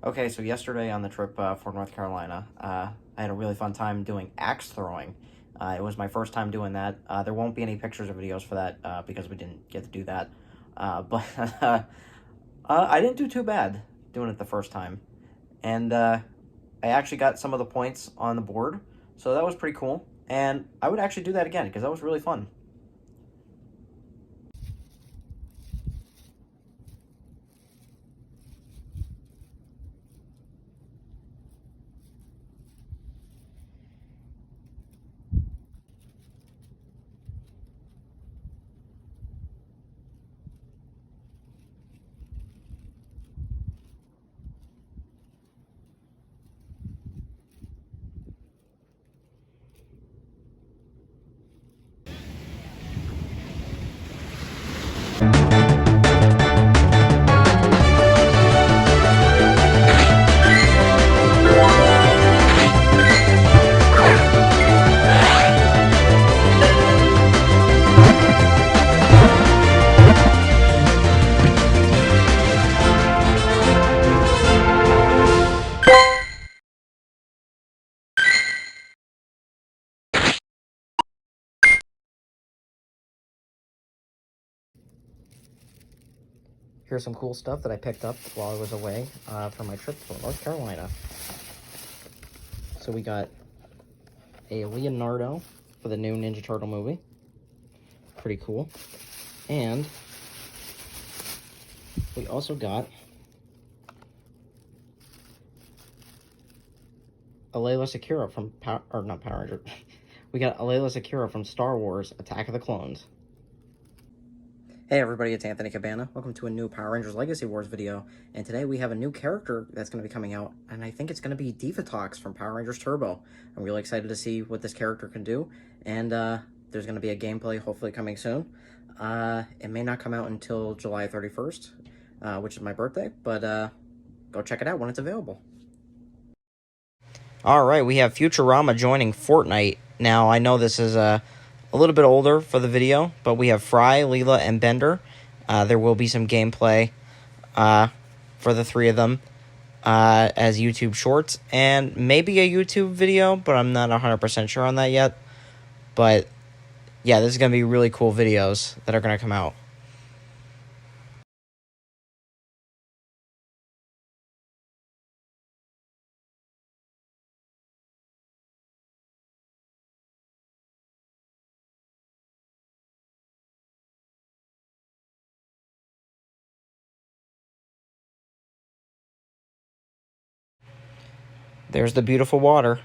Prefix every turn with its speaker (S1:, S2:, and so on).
S1: Okay, so yesterday on the trip for North Carolina, I had a really fun time doing axe throwing. It was my first time doing that. There won't be any pictures or videos for that because we didn't get to do that. But I didn't do too bad doing it the first time. And I actually got some of the points on the board, so that was pretty cool. And I would actually do that again because that was really fun. Here's some cool stuff that I picked up while I was away for my trip to North Carolina. So we got a Leonardo for the new Ninja Turtle movie. Pretty cool. And we also got Alayla Secura from not Power Ranger. We got Alayla Secura from Star Wars Attack of the Clones. Hey everybody, it's Anthony Kabana. Welcome to a new Power Rangers Legacy Wars video. And today we have a new character that's going to be coming out, and I think it's going to be Divatox from Power Rangers Turbo. I'm really excited to see what this character can do, and there's going to be a gameplay hopefully coming soon. It may not come out until July 31st, which is my birthday, but go check it out when it's available. Alright, we have Futurama joining Fortnite. Now, I know this is a little bit older for the video, but we have Fry, Leela, and Bender. There will be some gameplay for the three of them as YouTube shorts, and maybe a YouTube video, but I'm not 100% sure on that yet. But, yeah, this is going to be really cool videos that are going to come out. There's the beautiful water.